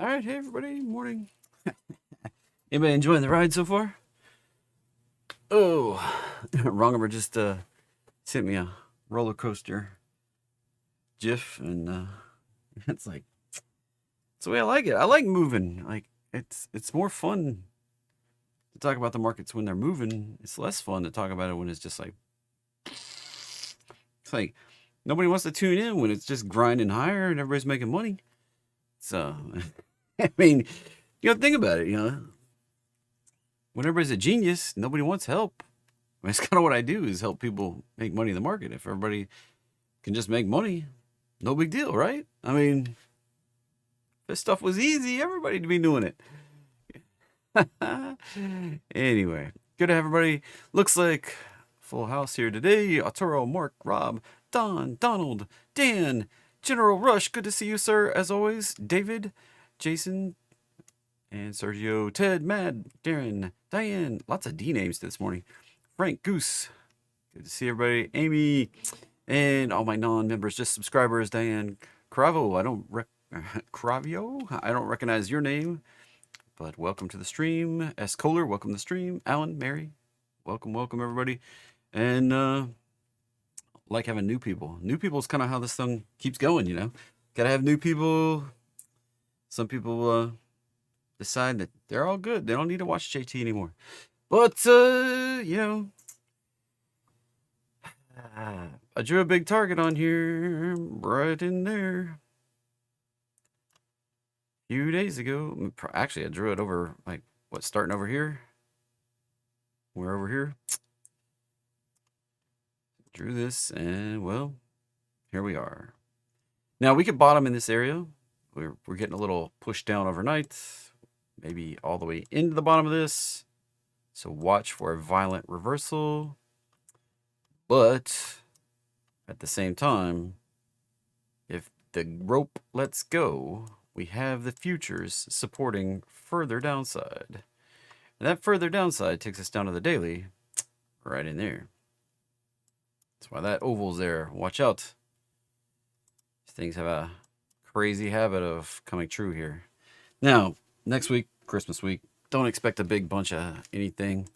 All right, hey everybody, morning. Anybody enjoying the ride so far? Oh, Wrongover just sent me a roller coaster GIF, and it's like it's the way I like it. I like moving. Like it's more fun to talk about the markets when they're moving. It's less fun to talk about it when it's just like it's like nobody wants to tune in when it's just grinding higher and everybody's making money. So, I mean, think about it. When everybody's a genius, nobody wants help. I mean, it's kind of what I do is help people make money in the market. If everybody can just make money, no big deal, right? I mean, if this stuff was easy, everybody'd be doing it. Anyway, good to have everybody. Looks like full house here today. Arturo, Mark, Rob, Don, Donald, Dan, General Rush. Good to see you, sir, as always. David, Jason, and Sergio, Ted, Mad, Darren, Diane. Lots of D names this morning. Frank, Goose. Good to see everybody. Amy, and all my non-members, just subscribers. Diane, Cravo. Cravio. I don't recognize your name, but welcome to the stream. S. Kohler, welcome to the stream. Alan, Mary, welcome everybody. And like having new people. New people is kind of how this thing keeps going. Gotta have new people. Some people decide that they're all good. They don't need to watch JT anymore. But, I drew a big target on here, right in there. A few days ago. Actually, I drew it over, starting over here? We're over here. Drew this, and, well, here we are. Now, we could bottom in this area. We're getting a little pushed down overnight. Maybe all the way into the bottom of this. So watch for a violent reversal. But at the same time, if the rope lets go, we have the futures supporting further downside. And that further downside takes us down to the daily right in there. That's why that oval's there. Watch out. These things have a crazy habit of coming true here. Now, next week, Christmas week, don't expect a big bunch of anything.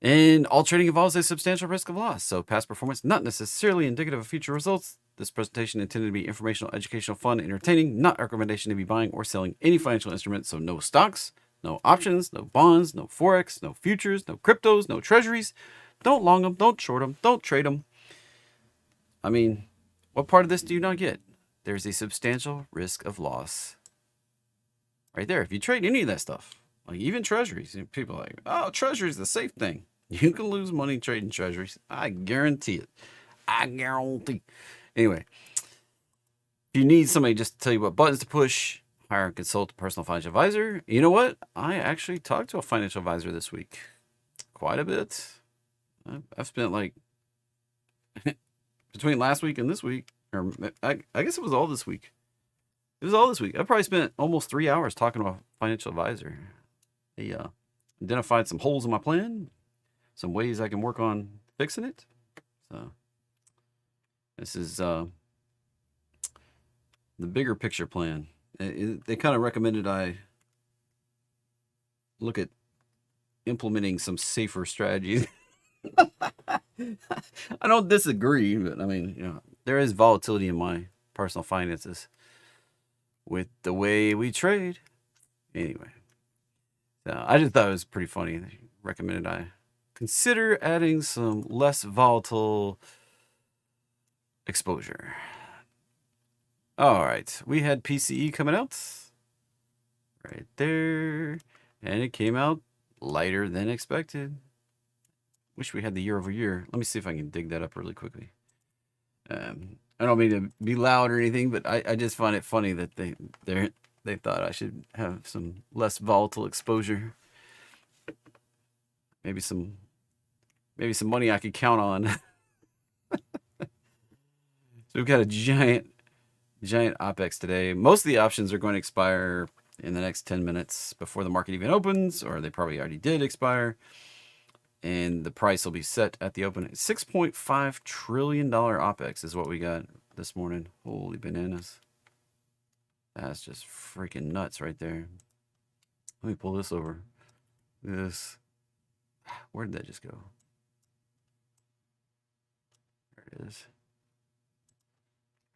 And all trading involves a substantial risk of loss, so past performance not necessarily indicative of future results. This presentation intended to be informational, educational, fun, entertaining, not a recommendation to be buying or selling any financial instruments. So no stocks, no options, no bonds, no forex, no futures, no cryptos, no treasuries. Don't long them, don't short them, don't trade them. I mean, what part of this do you not get? There's a substantial risk of loss right there. If you trade any of that stuff, like even treasuries, people are like, oh, treasuries is the safe thing. You can lose money trading treasuries. I guarantee it. I guarantee. Anyway, if you need somebody just to tell you what buttons to push, hire and consult a personal financial advisor. You know what? I actually talked to a financial advisor this week. Quite a bit. I've spent between last week and this week, or I guess it was all this week. It was all this week. I probably spent almost 3 hours talking to a financial advisor. They identified some holes in my plan, some ways I can work on fixing it. So this is the bigger picture plan. They kind of recommended I look at implementing some safer strategies. I don't disagree, but I mean, there is volatility in my personal finances with the way we trade. Anyway. I just thought it was pretty funny. They recommended I consider adding some less volatile exposure. All right, we had PCE coming out right there, and it came out lighter than expected. Wish we had the year over year. Let me see if I can dig that up really quickly. I don't mean to be loud or anything, but I just find it funny that they thought I should have some less volatile exposure. Maybe some money I could count on. So we've got a giant OPEX today. Most of the options are going to expire in the next 10 minutes before the market even opens, or they probably already did expire. And the price will be set at the open. $6.5 trillion OPEX is what we got this morning. Holy bananas. That's just freaking nuts right there. Let me pull this over. This. Where did that just go? There it is.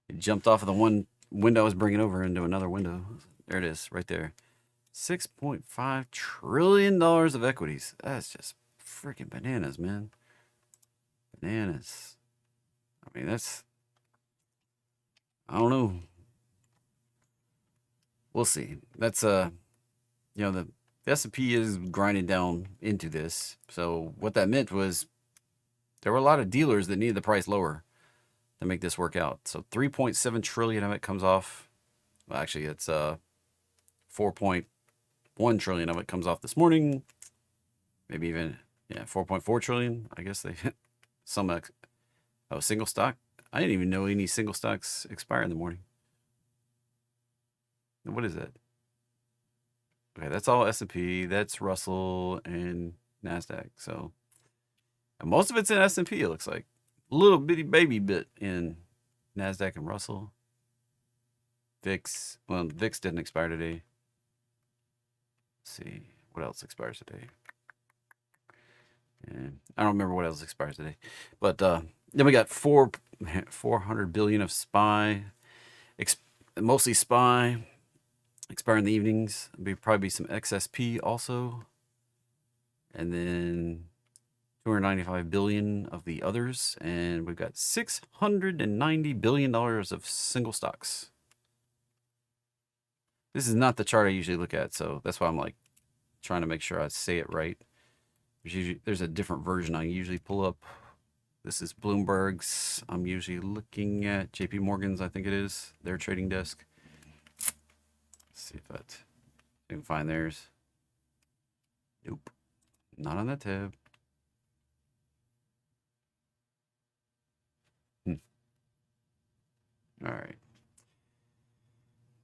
It jumped off of the one window I was bringing over into another window. There it is, right there. $6.5 trillion of equities. That's just freaking bananas, man. Bananas. I mean, that's... I don't know. We'll see. That's, the S&P is grinding down into this. So what that meant was there were a lot of dealers that needed the price lower to make this work out. So 3.7 trillion of it comes off. Well, actually, it's 4.1 trillion of it comes off this morning. Maybe even 4.4 trillion. I guess they single stock. I didn't even know any single stocks expire in the morning. What is that? Okay, that's all S&P. That's Russell and NASDAQ. So and most of it's in S&P, it looks like. A little bitty baby bit in NASDAQ and Russell. VIX. Well, VIX didn't expire today. Let's see. What else expires today? And I don't remember what else expires today. But then we got 400 billion of SPY. Mostly SPY. Expire in the evenings. There'll probably be some XSP also. And then 295 billion of the others. And we've got $690 billion of single stocks. This is not the chart I usually look at, so that's why I'm like trying to make sure I say it right. There's a different version I usually pull up. This is Bloomberg's. I'm usually looking at JP Morgan's, I think it is, their trading desk. Let's see if I can find theirs. Nope. Not on that tab. All right.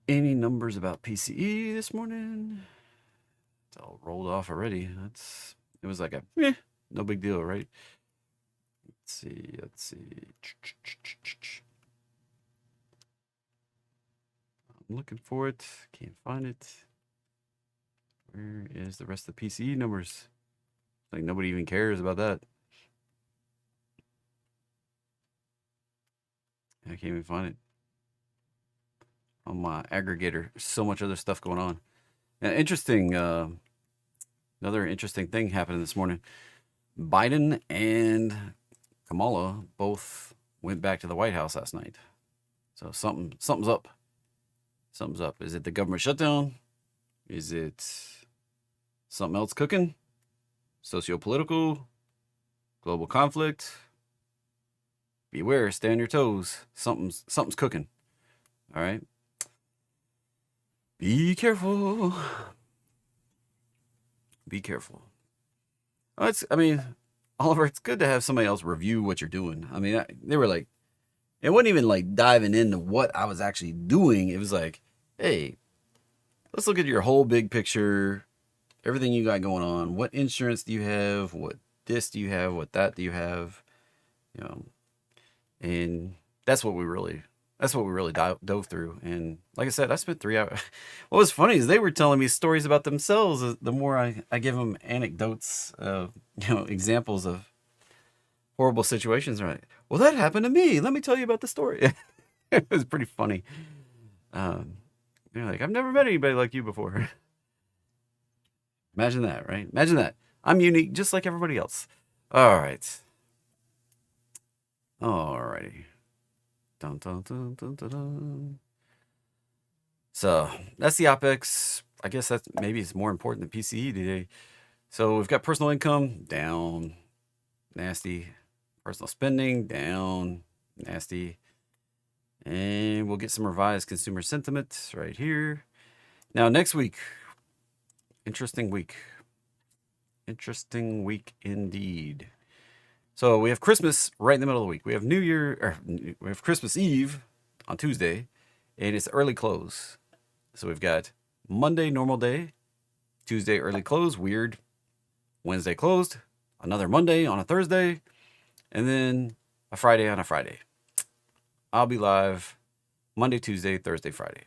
Any numbers about PCE this morning? It's all rolled off already. It was like no big deal, right? Let's see. I'm looking for it. Can't find it. Where is the rest of the PCE numbers? Like nobody even cares about that. I can't even find it on my aggregator. So much other stuff going on. And another interesting thing happened this morning. Biden and Kamala both went back to the White House last night. So something's up. Something's up. Is it the government shutdown? Is it something else cooking? Socio-political? Global conflict? Beware, stay on your toes. Something's cooking. All right. Be careful. Be careful. Oliver, it's good to have somebody else review what you're doing. I mean, they were like, it wasn't even like diving into what I was actually doing. It was like, hey, let's look at your whole big picture, everything you got going on. What insurance do you have? What this do you have? What that do you have? And that's what we really dove through. And like I said, I spent 3 hours. What was funny is they were telling me stories about themselves. The more I give them anecdotes, examples of horrible situations. Right. Well, that happened to me. Let me tell you about the story. It was pretty funny. They're like, I've never met anybody like you before. Imagine that, right? Imagine that. I'm unique, just like everybody else. All right. Alrighty. Dun, dun, dun, dun, dun, dun. So that's the OPEX. I guess maybe it's more important than PCE today. So we've got personal income down, nasty. Personal spending down, nasty. And we'll get some revised consumer sentiment right here. Now next week, interesting week. Interesting week indeed. So we have Christmas right in the middle of the week. We have we have Christmas Eve on Tuesday, and it's early close. So we've got Monday, normal day, Tuesday, early close, weird, Wednesday closed, another Monday on a Thursday, and then a Friday on a Friday. I'll be live Monday, Tuesday, Thursday, Friday.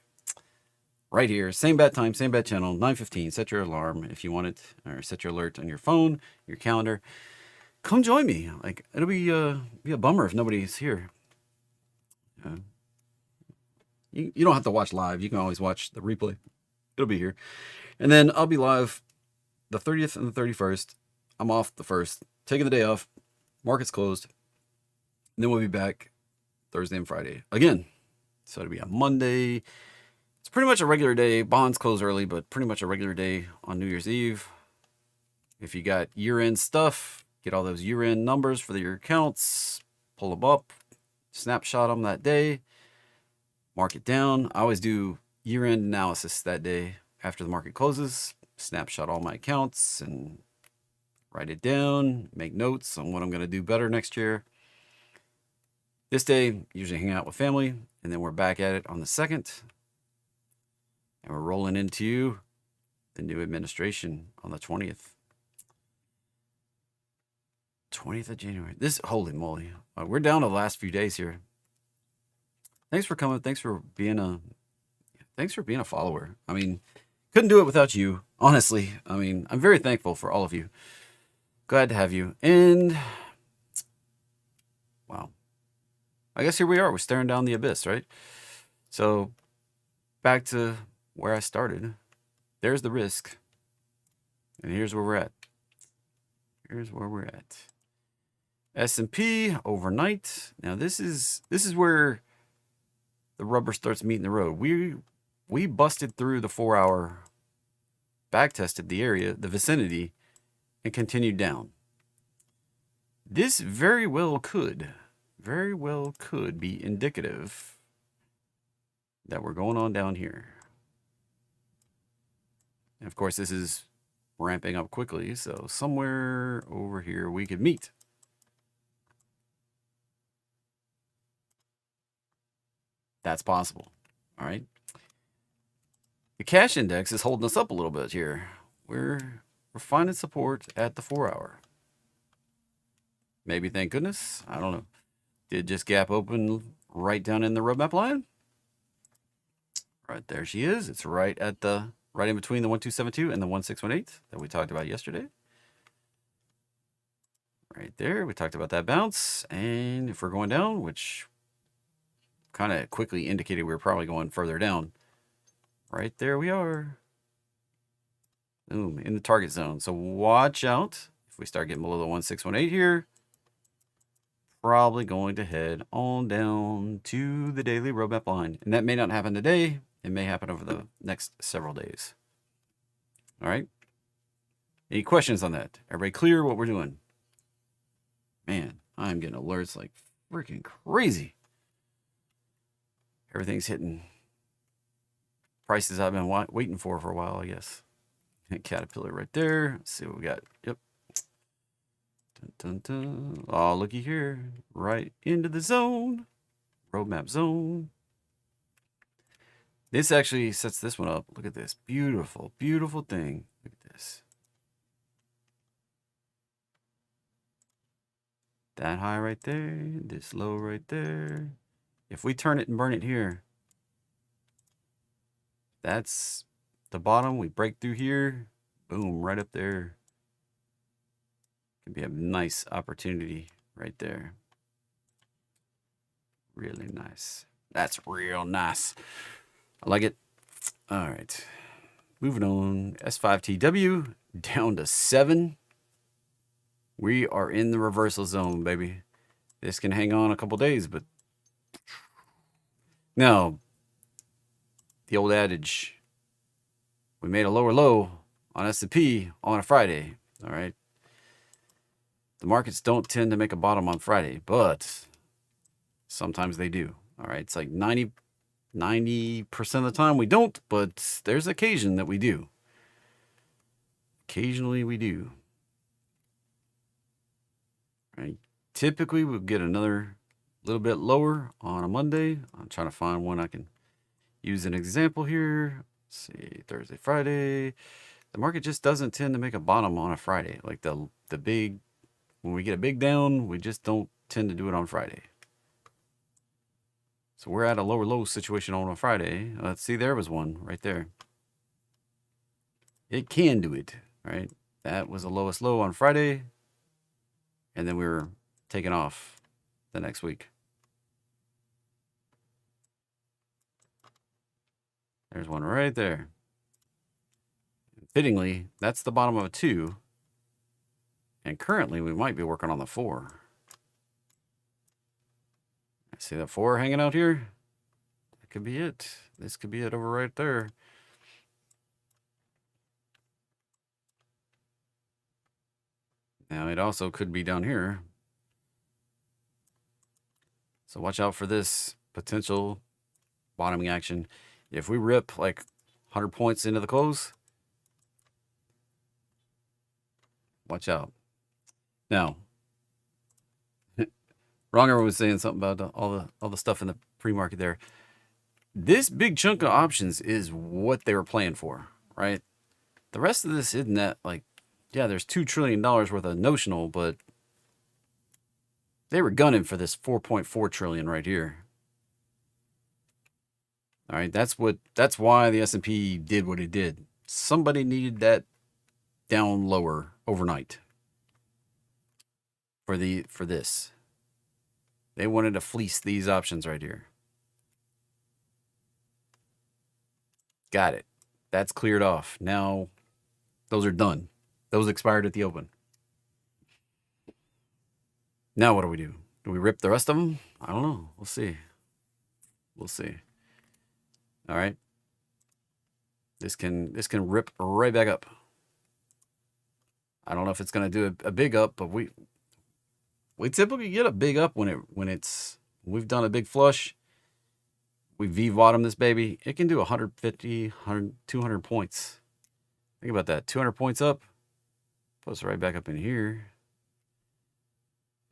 right here. Same bat time, same bat channel, 9:15. Set your alarm if you want it, or set your alert on your phone, your calendar. Come join me. Like, it'll be a bummer if nobody's here. You don't have to watch live. You can always watch the replay. It'll be here. And then I'll be live the 30th and the 31st. I'm off the 1st. Taking the day off. Market's closed. And then we'll be back Thursday and Friday again. So it'll be a Monday. It's pretty much a regular day. Bonds close early, but pretty much a regular day on New Year's Eve. If you got year-end stuff, get all those year-end numbers for your accounts, pull them up, snapshot them that day, mark it down. I always do year-end analysis that day after the market closes, snapshot all my accounts and write it down, make notes on what I'm going to do better next year. This day, usually hang out with family, and then we're back at it on the 2nd. And we're rolling into the new administration on the 20th. 20th of January. Holy moly. We're down to the last few days here. Thanks for coming. Thanks for being a follower. I mean, couldn't do it without you, honestly. I mean, I'm very thankful for all of you. Glad to have you. And, wow. I guess here we are. We're staring down the abyss, right? So, back to where I started. There's the risk. And here's where we're at. Here's where we're at. S&P overnight. Now, this is where the rubber starts meeting the road. We busted through the 4-hour, back tested the area, the vicinity, and continued down. This very well could be indicative that we're going on down here. And of course, this is ramping up quickly, so somewhere over here we could meet. That's possible. All right. The cash index is holding us up a little bit here. We're finding support at the 4-hour. Maybe, thank goodness. I don't know. Did just gap open right down in the roadmap line? Right there she is. It's right in between the 1272 and the 1618 that we talked about yesterday. Right there. We talked about that bounce. And if we're going down, which kind of quickly indicated we were probably going further down. Right there we are. Boom, in the target zone. So watch out. If we start getting below the 1618 here, probably going to head on down to the daily roadmap line. And that may not happen today. It may happen over the next several days. All right. Any questions on that? Everybody clear what we're doing? Man, I'm getting alerts like freaking crazy. Everything's hitting prices I've been waiting for a while, I guess. Caterpillar right there. Let's see what we got. Yep. Dun, dun, dun. Oh, looky here. Right into the zone. Roadmap zone. This actually sets this one up. Look at this. Beautiful, beautiful thing. Look at this. That high right there. This low right there. If we turn it and burn it here, that's the bottom. We break through here. Boom, right up there. Could be a nice opportunity right there. Really nice. That's real nice. I like it. All right. Moving on. S5TW down to 7. We are in the reversal zone, baby. This can hang on a couple days, but now, the old adage, we made a lower low on S&P on a Friday, all right? The markets don't tend to make a bottom on Friday, but sometimes they do, all right? It's like 90% of the time we don't, but there's occasion that we do. Occasionally we do. All right? Typically, we'll get another little bit lower on a Monday. I'm trying to find one I can use an example here. Let's see, Thursday, Friday. The market just doesn't tend to make a bottom on a Friday. Like the big, when we get a big down, we just don't tend to do it on Friday. So we're at a lower low situation on a Friday. Let's see, there was one right there. It can do it, right? That was the lowest low on Friday. And then we were taking off the next week. There's one right there. Fittingly, that's the bottom of a 2. And currently, we might be working on the 4. See that 4 hanging out here? That could be it. This could be it over right there. Now, it also could be down here. So watch out for this potential bottoming action. If we rip like 100 points into the close, watch out. Now, Wronger was saying something about all the stuff in the pre-market there. This big chunk of options is what they were playing for, right? The rest of this isn't that, like, yeah, there's $2 trillion worth of notional, but they were gunning for this 4.4 trillion right here. All right, that's why the S&P did what it did. Somebody needed that down lower overnight for this. They wanted to fleece these options right here. Got it. That's cleared off. Now those are done. Those expired at the open. Now what do we do? Do we rip the rest of them? I don't know. We'll see. We'll see. All right. This can rip right back up. I don't know if it's going to do a big up, but we typically get a big up when we've done a big flush. We V-bottom this baby. It can do 150, 100, 200 points. Think about that. 200 points up. Puts it right back up in here.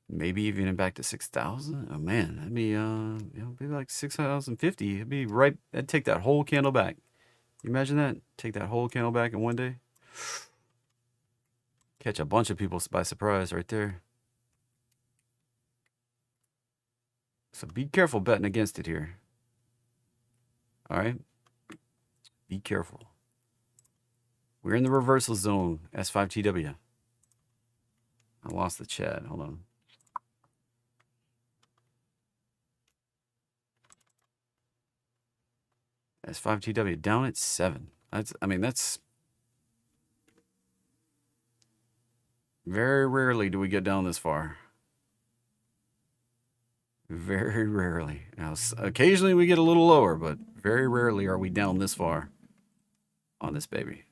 Maybe even back to 6,000. Oh man, that'd be be like 6,050. It'd be right. That'd take that whole candle back. You imagine that? Take that whole candle back in one day. Catch a bunch of people by surprise right there. So be careful betting against it here. All right. Be careful. We're in the reversal zone, S5TW. I lost the chat. Hold on. S5TW down at 7. That's very rarely do we get down this far. Very rarely. Now, occasionally we get a little lower, but very rarely are we down this far on this baby.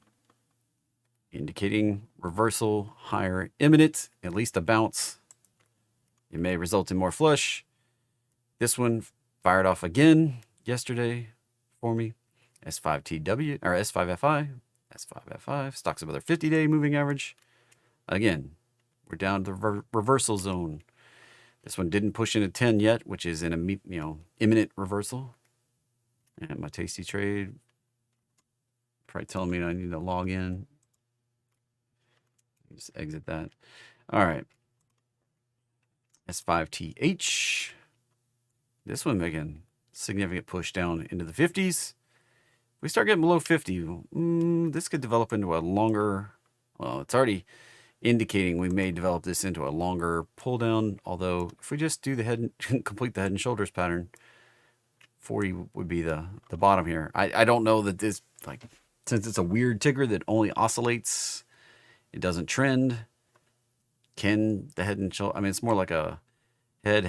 Indicating reversal higher imminent, at least a bounce. It may result in more flush. This one fired off again yesterday for me. S5TW or S5FI. S5F5. Stocks above their 50-day moving average. Again, we're down to the reversal zone. This one didn't push into 10 yet, which is in a imminent reversal. And my tasty trade probably telling me I need to log in. Just exit that. All right. S5TH. This one making significant push down into the 50s. If we start getting below 50, this could develop into a longer, well, it's already indicating we may develop this into a longer pull down. Although if we just do the head and complete the head and shoulders pattern, 40 would be the bottom here. I don't know that this, like, since it's a weird ticker that only oscillates, it doesn't trend. Can the head and shoulder, I mean, it's more like a head.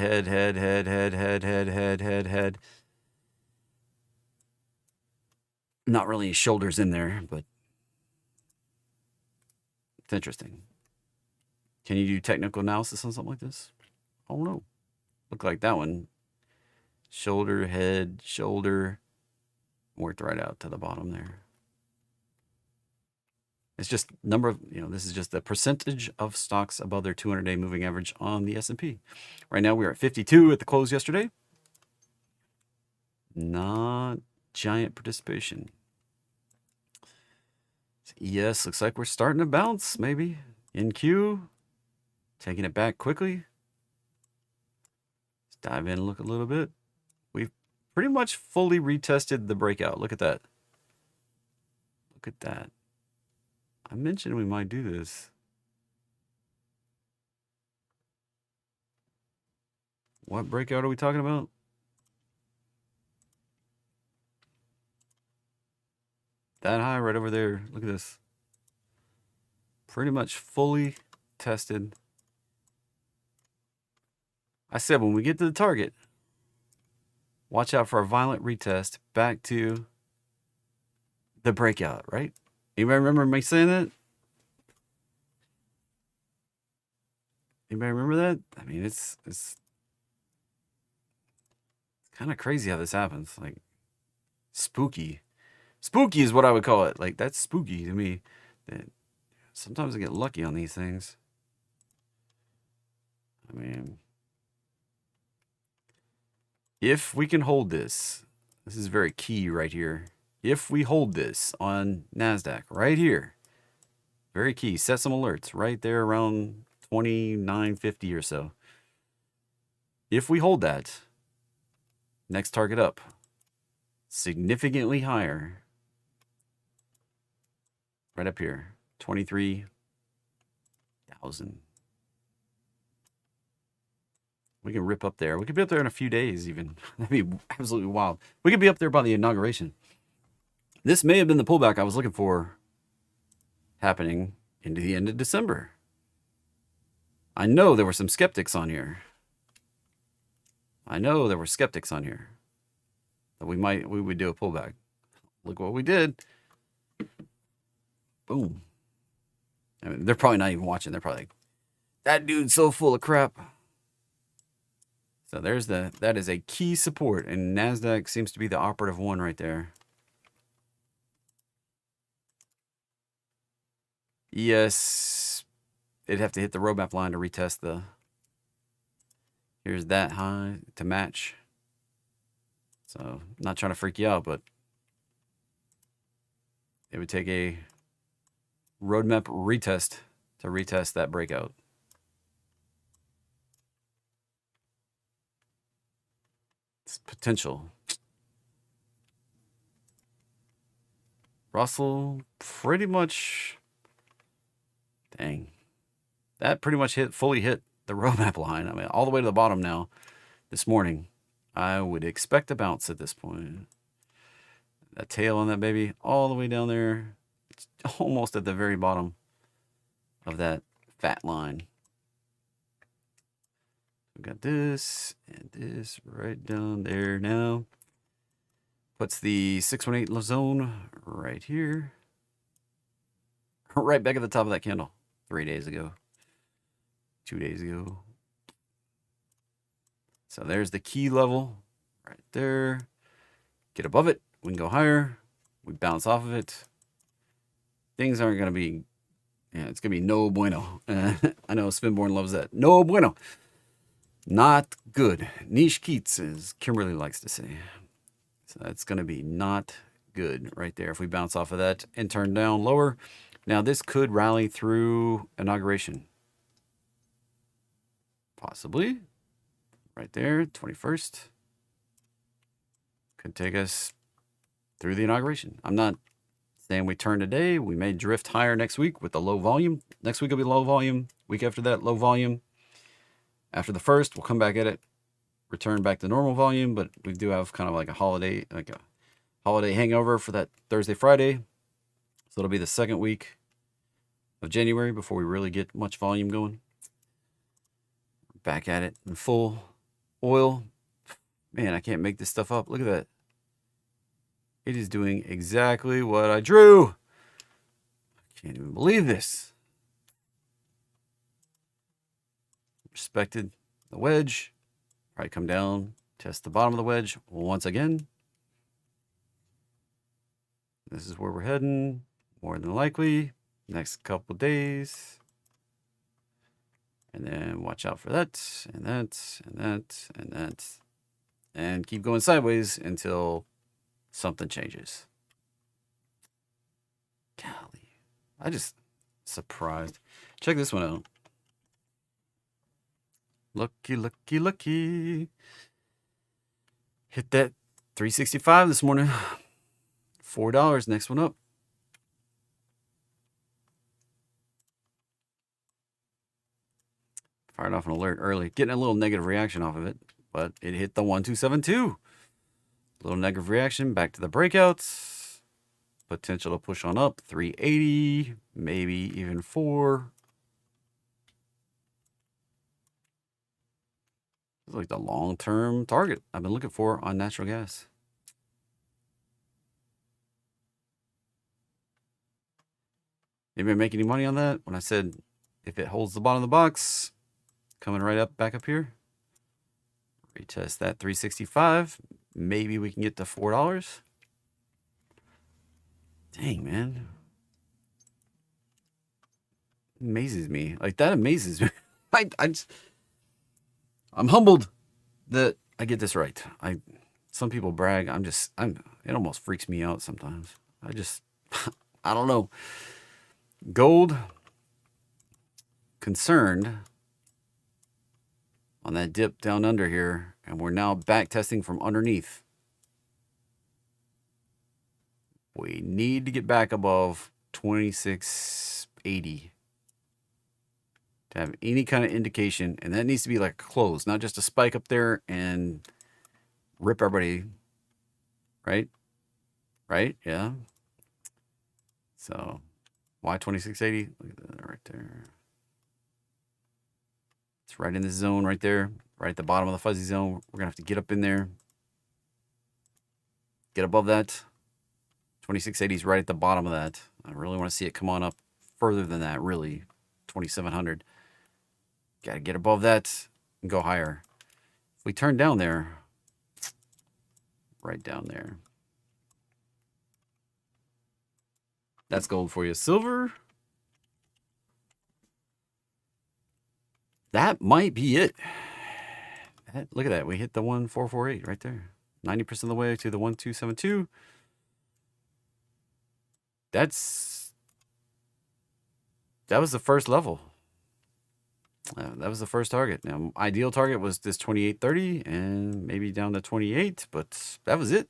Not really shoulders in there, but it's interesting. Can you do technical analysis on something like this? I don't know. Look like that one. Shoulder, head, shoulder. Worked right out to the bottom there. It's just number of, this is just the percentage of stocks above their 200-day moving average on the S&P. Right now we're at 52 at the close yesterday. Not giant participation. ES looks like we're starting to bounce, maybe. NQ, taking it back quickly. Let's dive in and look a little bit. pretty much fully retested the breakout. Look at that. Look at that. I mentioned we might do this. What breakout are we talking about? That high right over there. Look at this. Pretty much fully tested. I said when we get to the target, watch out for a violent retest back to the breakout, right? Anybody remember me saying that? Anybody remember that? I mean, it's kind of crazy how this happens. Like, spooky. Spooky is what I would call it. Like, that's spooky to me. Sometimes I get lucky on these things. I mean, if we can hold this, this is very key right here. If we hold this on NASDAQ right here, very key. Set some alerts right there around 29.50 or so. If we hold that, next target up, significantly higher, right up here, 23,000. We can rip up there. We could be up there in a few days even. That'd be absolutely wild. We could be up there by the inauguration. This may have been the pullback I was looking for happening into the end of December. I know there were some skeptics on here. I know there were skeptics on here that we would do a pullback. Look what we did. Boom. I mean, they're probably not even watching. They're probably like, that dude's so full of crap. So that is a key support, and NASDAQ seems to be the operative one right there. Yes, it'd have to hit the roadmap line to retest the, here's that high to match. So, not trying to freak you out, but it would take a roadmap retest to retest that breakout. It's potential. Russell pretty much, dang, that pretty much fully hit the roadmap line. I mean, all the way to the bottom now this morning. I would expect a bounce at this point. That tail on that baby, all the way down there. It's almost at the very bottom of that fat line. We got this and this right down there now. Puts the 618 zone right here. Right back at the top of that candle 3 days ago. 2 days ago. So there's the key level right there. Get above it. We can go higher. We bounce off of it. Things aren't going to be, it's going to be no bueno. I know Spinborn loves that. No bueno. Not good. Niche Keats, as Kimberly likes to say. So that's going to be not good right there if we bounce off of that and turn down lower. Now this could rally through inauguration. Possibly. Right there, 21st. Could take us through the inauguration. I'm not saying we turn today. We may drift higher next week with the low volume. Next week will be low volume. Week after that, low volume. After the first, we'll come back at it, return back to normal volume, but we do have kind of like a holiday hangover for that Thursday, Friday. So it'll be the second week of January before we really get much volume going. Back at it in full oil. Man, I can't make this stuff up. Look at that. It is doing exactly what I drew. I can't even believe this. Respected the wedge. Probably come down, test the bottom of the wedge once again. This is where we're heading, more than likely, next couple days. And then watch out for that, and that, and that, and that. And keep going sideways until something changes. Golly. I just surprised. Check this one out. Lucky, lucky, lucky. Hit that $3.65 this morning. $4. Next one up. Fired off an alert early. Getting a little negative reaction off of it, but it hit the 1272. Little negative reaction. Back to the breakouts. Potential to push on up. 380. Maybe even 4. It's like the long-term target I've been looking for on natural gas. Anybody make any money on that? When I said if it holds the bottom of the box, coming right up, back up here. Retest that 365. Maybe we can get to $4. Dang, man. Amazes me. Like, that amazes me. I'm humbled that I get this right. Some people brag. It almost freaks me out sometimes. I don't know. Gold, concerned on that dip down under here, and we're now back testing from underneath. We need to get back above 2680 to have any kind of indication, and that needs to be like a close, not just a spike up there and rip everybody, right? Right? Yeah. So, why 2680? Look at that right there. It's right in this zone right there, right at the bottom of the fuzzy zone. We're going to have to get up in there, get above that. 2680 is right at the bottom of that. I really want to see it come on up further than that, really. 2700. Got to get above that and go higher. If we turn down there, right down there. That's gold for you. Silver. That might be it. Look at that. We hit the 1448 right there. 90% of the way to the 1272. That was the first level. That was the first target. Now, ideal target was this 2830 and maybe down to 28, but that was it.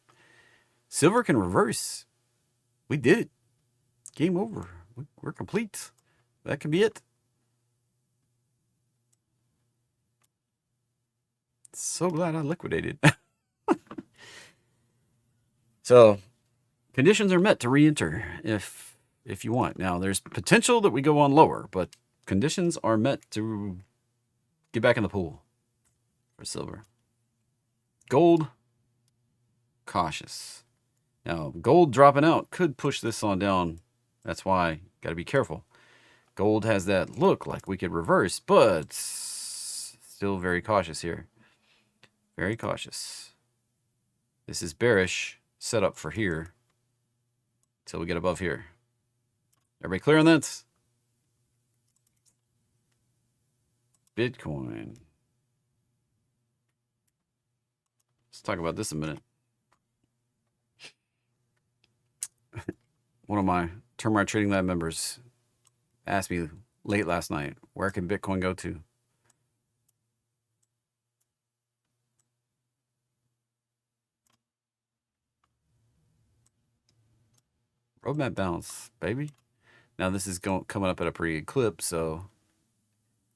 Silver can reverse. We did it. Game over. We're complete. That can be it. So glad I liquidated. So, conditions are met to re-enter if you want. Now, there's potential that we go on lower, but conditions are met to get back in the pool for silver. Gold, cautious. Now, gold dropping out could push this on down. That's why got to be careful. Gold has that look like we could reverse, but still very cautious here. Very cautious. This is bearish setup for here until we get above here. Everybody clear on that? Bitcoin. Let's talk about this a minute. One of my Termite Trading Lab members asked me late last night, where can Bitcoin go to? Roadmap bounce, baby. Now this is coming up at a pretty good clip, so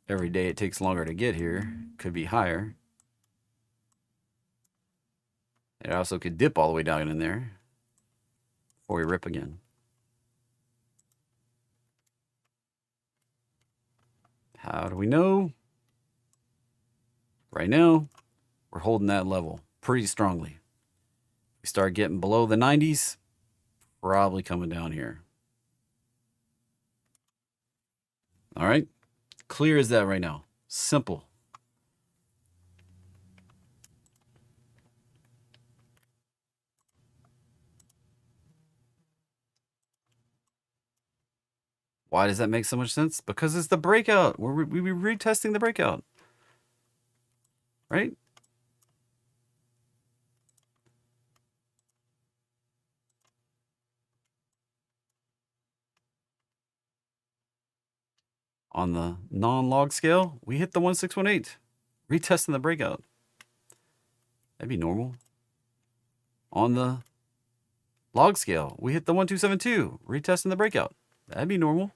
every day it takes longer to get here. Could be higher. It also could dip all the way down in there before we rip again. How do we know? Right now, we're holding that level pretty strongly. We start getting below the 90s, probably coming down here. All right. Clear as that right now. Simple. Why does that make so much sense? Because it's the breakout. We're retesting the breakout. Right? On the non-log scale, we hit the 1618. Retesting the breakout. That'd be normal. on the log scale. We hit the 1272, retesting the breakout. That'd be normal.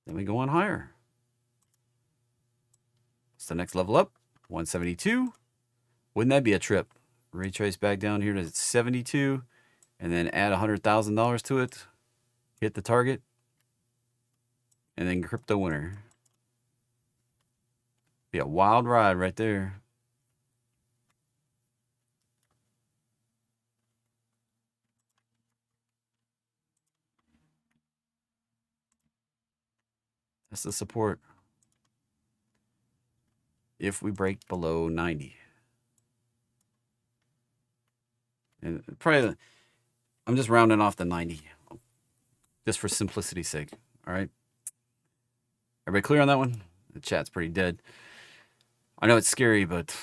Then we go on higher. What's the next level up? 172. Wouldn't that be a trip? Retrace back down here to 72 and then add $100,000 to it. Hit the target. And then crypto winner. Be a wild ride right there. That's the support. If we break below 90. And probably, I'm just rounding off the 90. Just for simplicity's sake. All right. Everybody clear on that one? The chat's pretty dead. I know it's scary, but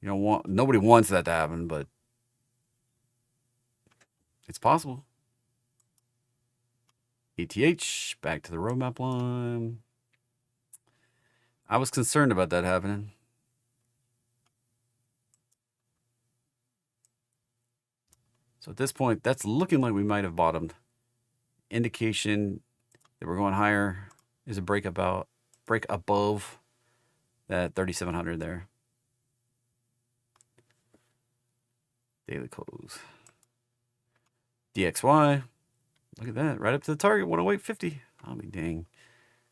you know, nobody wants that to happen, but it's possible. ETH, back to the roadmap line. I was concerned about that happening. So at this point, that's looking like we might have bottomed. Indication that we're going higher is a break above that 3,700 there. Daily close. DXY. Look at that. Right up to the target. 108.50. I'll be dang.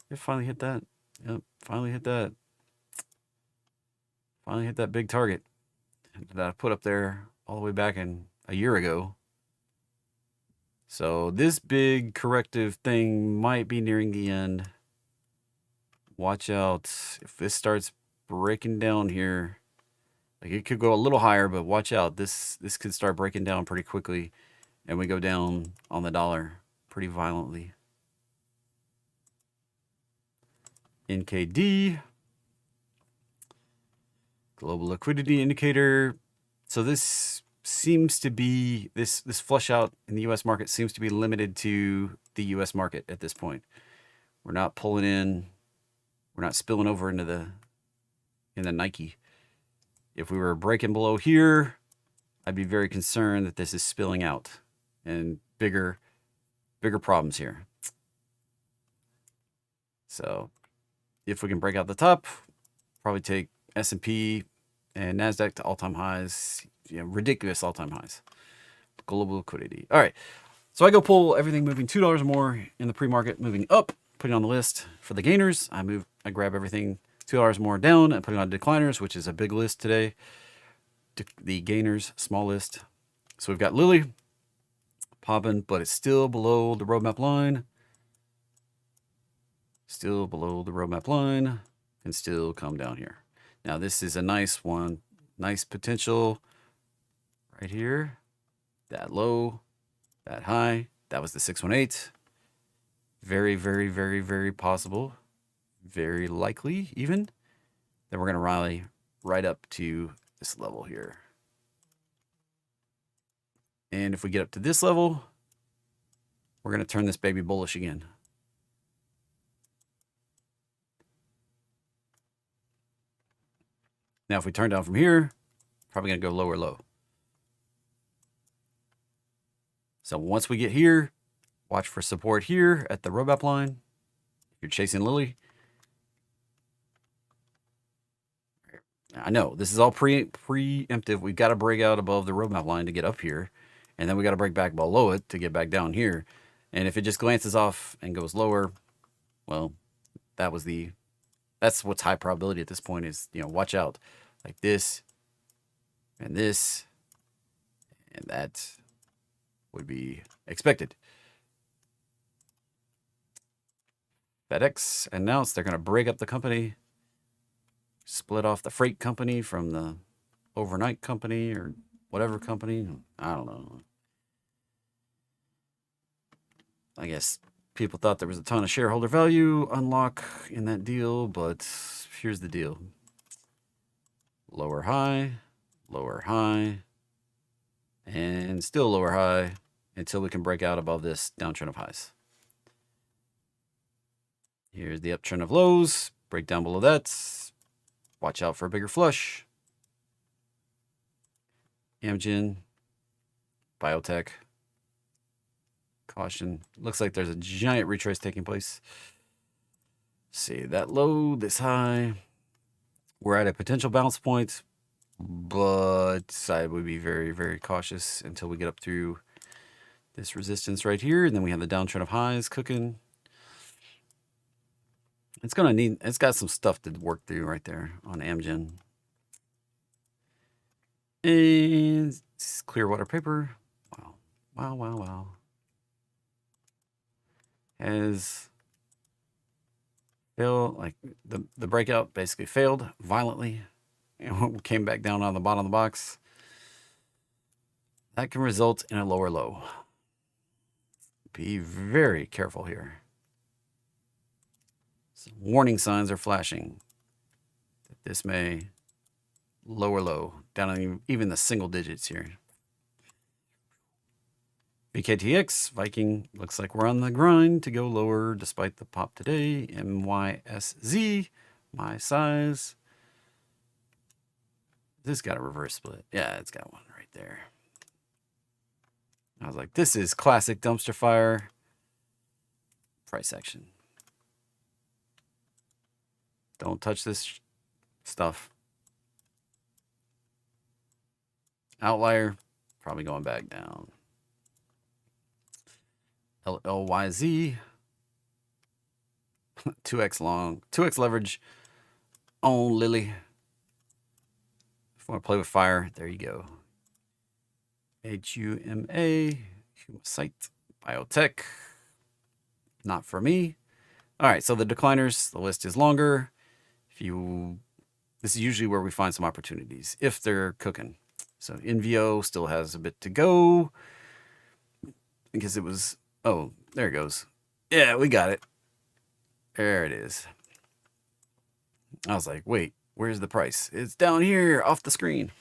It finally hit that. Yep. Finally hit that. Finally hit that big target that I put up there all the way back in a year ago. So this big corrective thing might be nearing the end. Watch out. If this starts breaking down here, like it could go a little higher, but watch out. This could start breaking down pretty quickly, and we go down on the dollar pretty violently. NKD, global liquidity indicator. So this seems to be, this flush out in the U.S. market seems to be limited to the U.S. market at this point. We're not pulling in, we're not spilling over into the Nike. If we were breaking below here, I'd be very concerned that this is spilling out and bigger problems here. So if we can break out the top, probably take S&P and NASDAQ to all-time highs, ridiculous all-time highs. Global liquidity. All right, so I go pull everything moving $2 or more in the pre-market, moving up, put it on the list. For the gainers, I grab everything $2 more down and put it on decliners, which is a big list today. The gainers, small list. So we've got Lily popping, but it's still below the roadmap line. Still below the roadmap line, and still come down here. Now this is a nice one, nice potential right here. That low, that high, that was the 618. Very, very, very, very possible, very likely even, that we're going to rally right up to this level here. And if we get up to this level, we're going to turn this baby bullish again. Now, if we turn down from here, probably going to go lower low. So once we get here, watch for support here at the roadmap line. If you're chasing Lily. I know this is all preemptive. We've got to break out above the roadmap line to get up here. And then we got to break back below it to get back down here. And if it just glances off and goes lower, well, that's what's high probability at this point is, watch out. Like this, and that would be expected. FedEx announced they're going to break up the company, split off the freight company from the overnight company or whatever company. I don't know. I guess people thought there was a ton of shareholder value unlock in that deal, but here's the deal. Lower high, and still lower high until we can break out above this downtrend of highs. Here's the uptrend of lows, break down below that, Watch out for a bigger flush. Amgen, biotech. Caution. Looks like there's a giant retrace taking place. See that low, this high. We're at a potential bounce point, but I would be very, very cautious until we get up through this resistance right here, and then we have the downtrend of highs cooking. It's got some stuff to work through right there on Amgen. And Clearwater paper. Wow. Wow, wow, wow. Has failed, like the breakout basically failed violently and came back down on the bottom of the box. That can result in a lower low. Be very careful here. Some warning signs are flashing that this may lower low down on even the single digits here. VKTX, Viking, looks like we're on the grind to go lower despite the pop today. MYSZ, my size. This got a reverse split. Yeah, it's got one right there. I was like, this is classic dumpster fire. Price action. Don't touch this stuff. Outlier, probably going back down. LLYZ, 2x long, 2x leverage on Lily. If you want to play with fire, there you go. HUMA, Humasite, Biotech, not for me. All right, so the decliners, the list is longer. This is usually where we find some opportunities if they're cooking. So NVO still has a bit to go because it was, oh, there it goes. Yeah, we got it. There it is. I was like, wait, where's the price? It's down here off the screen.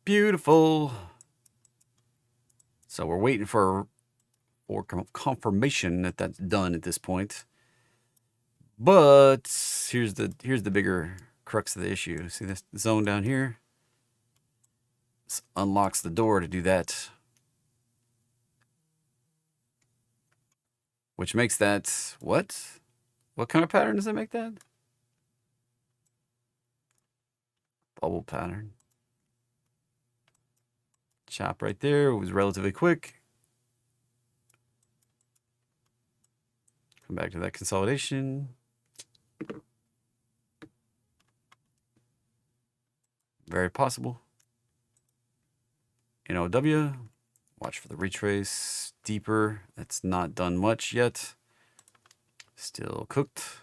Beautiful. So we're waiting for confirmation that that's done at this point. But here's the bigger crux of the issue. See this zone down here? This unlocks the door to do that. Which makes that what? What kind of pattern does that make that? Bubble pattern. Chop right there. It was relatively quick. Come back to that consolidation. Very possible. NOW. Watch for the retrace. Deeper. That's not done much yet. Still cooked.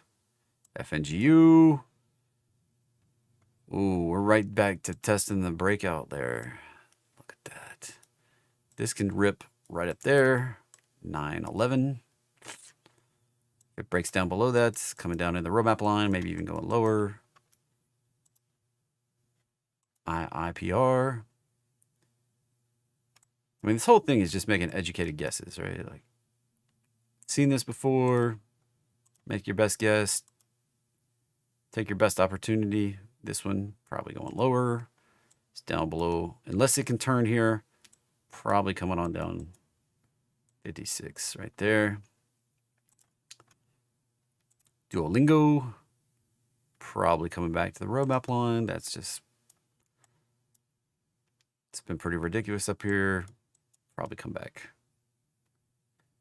FNGU. Ooh, we're right back to testing the breakout there. Look at that. This can rip right up there. 911. It breaks down below that, coming down in the roadmap line, maybe even going lower. IPR. I mean, this whole thing is just making educated guesses, right? Like, seen this before. Make your best guess. Take your best opportunity. This one probably going lower. It's down below. Unless it can turn here, probably coming on down 56 right there. Duolingo, probably coming back to the roadmap line. That's just, it's been pretty ridiculous up here. Probably come back.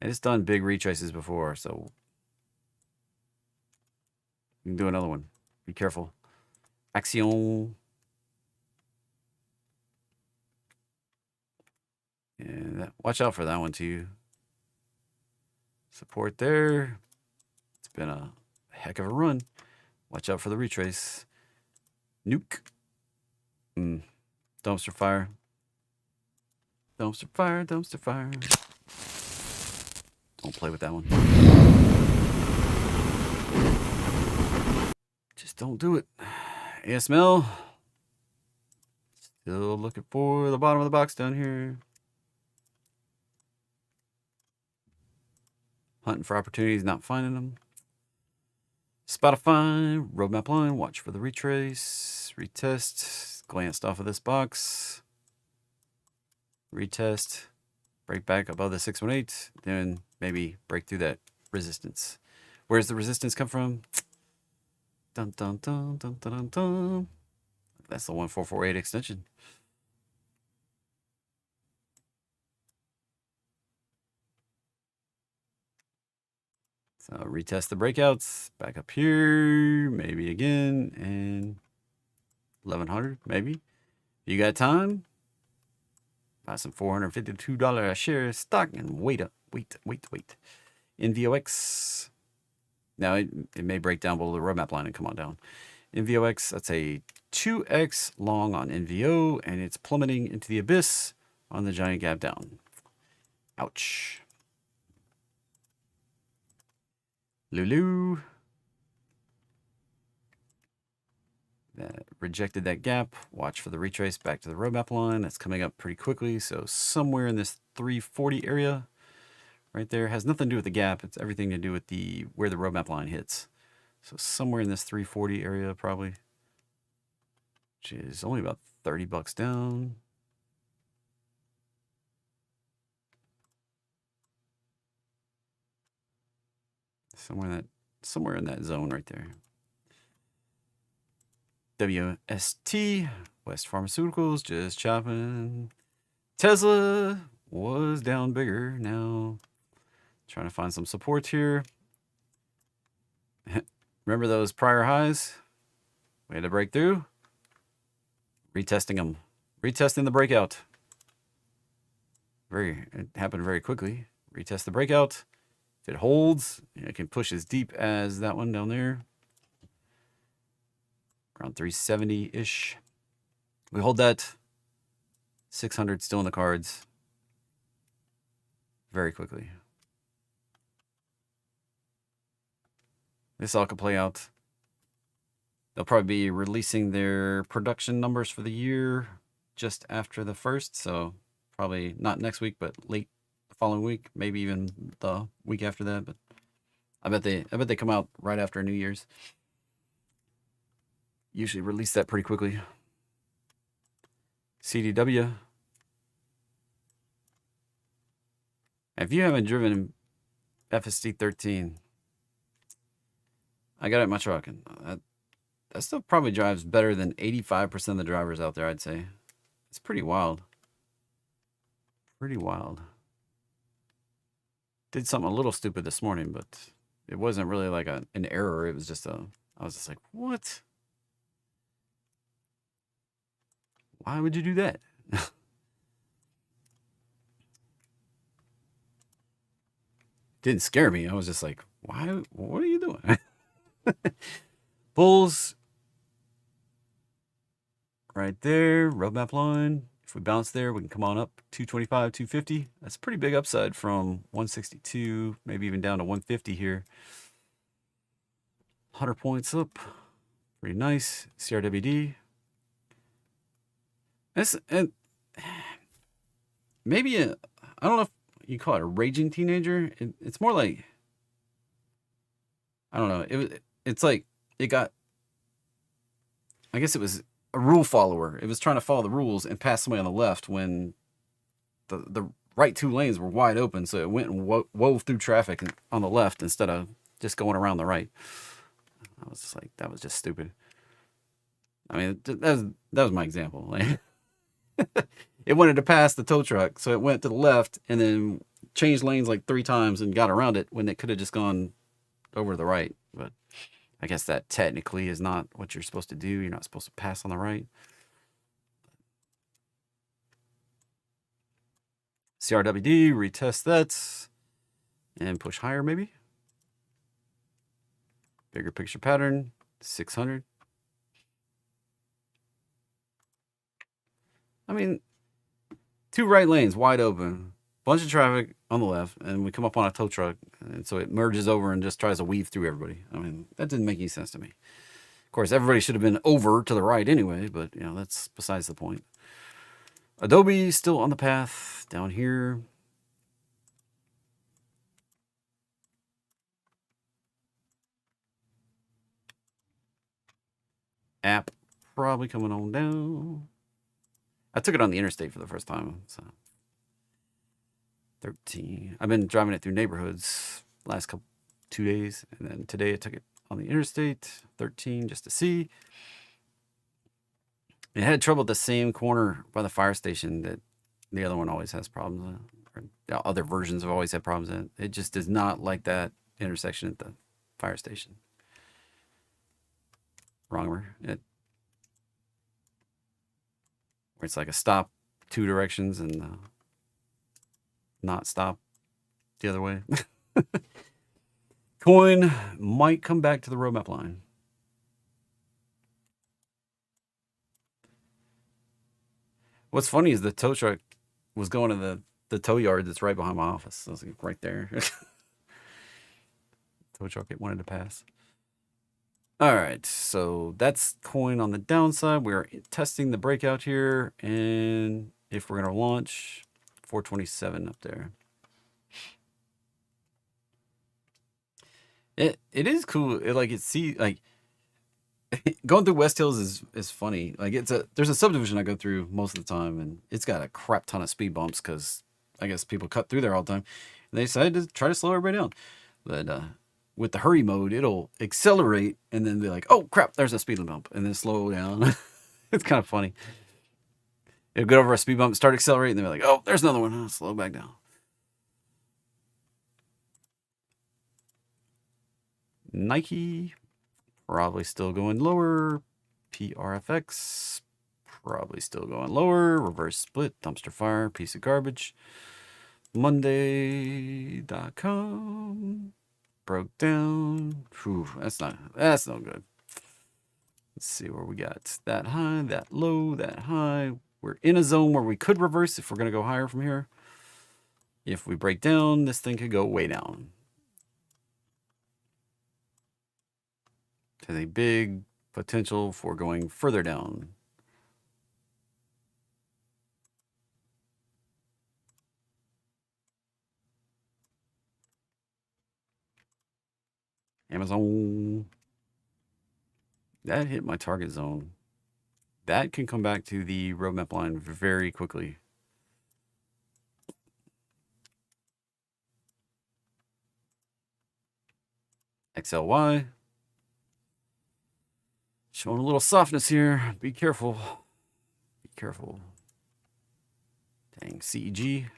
And it's done big retraces before, so you can do another one. Be careful. Axion. And watch out for that one too. Support there. It's been a heck of a run. Watch out for the retrace. Nuke. Dumpster fire. Dumpster fire, dumpster fire. Don't play with that one. Just don't do it. ASML. Still looking for the bottom of the box down here. Hunting for opportunities, not finding them. Spotify, roadmap line, watch for the retrace, retest, glanced off of this box, retest, break back above the 618, then maybe break through that resistance. Where's the resistance come from? Dun dun dun dun dun dun dun. That's the 1448 extension. So retest the breakouts back up here, maybe again, and 1100 maybe. You got time? Buy some $452 a share stock and wait. NVOX. Now it may break down below the roadmap line and come on down. NVOX, that's a 2x long on NVO, and it's plummeting into the abyss on the giant gap down. Ouch. Lulu. That rejected that gap. Watch for the retrace back to the roadmap line. That's coming up pretty quickly. So somewhere in this 340 area right there has nothing to do with the gap. It's everything to do with the where the roadmap line hits. So somewhere in this 340 area probably, which is only about 30 bucks down. Somewhere in that zone right there. WST, West Pharmaceuticals, just chopping. Tesla was down bigger. Now trying to find some support here. Remember those prior highs? We had to break through. Retesting them. Retesting the breakout. It happened very quickly. Retest the breakout. If it holds, it can push as deep as that one down there. Around 370-ish. We hold that. 600 still in the cards. Very quickly. This all could play out. They'll probably be releasing their production numbers for the year just after the 1st. So probably not next week, but late the following week. Maybe even the week after that. But I bet they come out right after New Year's. Usually release that pretty quickly. CDW. If you haven't driven FSD 13, I got it in my truck, and that stuff probably drives better than 85% of the drivers out there, I'd say. It's pretty wild. Pretty wild. Did something a little stupid this morning, but it wasn't really like an error. It was just I was just like, what? Why would you do that? Didn't scare me. I was just like, why? What are you doing? Bulls right there, roadmap line. If we bounce there, we can come on up 225, 250. That's a pretty big upside from 162, maybe even down to 150 here. 100 points up. Pretty nice. CRWD. And maybe I don't know if you call it a raging teenager. It's more like, I don't know. It's like it got, I guess it was a rule follower. It was trying to follow the rules and pass somebody on the left when the right two lanes were wide open. So it went and wove through traffic on the left instead of just going around the right. I was just like, that was just stupid. I mean, that was my example. Like, it wanted to pass the tow truck, so it went to the left and then changed lanes like 3 times and got around it when it could have just gone over to the right. But I guess that technically is not what you're supposed to do. You're not supposed to pass on the right. CRWD, retest that, and push higher maybe. Bigger picture pattern, 600. I mean, 2 right lanes wide open, bunch of traffic on the left, and we come up on a tow truck, and so it merges over and just tries to weave through everybody. I mean, that didn't make any sense to me. Of course, everybody should have been over to the right anyway, but you know, that's besides the point. Adobe still on the path down here. app probably coming on down. I took it on the interstate for the first time. So 13. I've been driving it through neighborhoods last 2 days, and then today I took it on the interstate 13 just to see. It had trouble at the same corner by the fire station that the other one always has problems with. Or other versions have always had problems in it. It just does not like that intersection at the fire station. Wrong. Where it's like a stop 2 directions and not stop the other way. Coin might come back to the roadmap line. What's funny is the tow truck was going to the tow yard that's right behind my office. I was like, right there. Tow truck it wanted to pass. All right, so that's coin on the downside. We're testing the breakout here, and if we're going to launch, 427 up there. It is cool. Going through West Hills is funny. Like there's a subdivision I go through most of the time, and it's got a crap ton of speed bumps because I guess people cut through there all the time. And they decided to try to slow everybody down, but with the hurry mode, it'll accelerate and then be like, oh crap, there's a speed bump, and then slow down. It's kind of funny. It'll get over a speed bump, start accelerating, and then be like, oh, there's another one. I'll slow back down. Nike, probably still going lower. PRFX, probably still going lower. Reverse split, dumpster fire, piece of garbage. Monday.com broke down. Whew, that's no good. Let's see where we got that high, that low, that high. We're in a zone where we could reverse if we're going to go higher from here. If we break down, this thing could go way down. Has a big potential for going further down. Amazon. That hit my target zone. That can come back to the roadmap line very quickly. XLY. Showing a little softness here. Be careful. Be careful. Dang, CEG.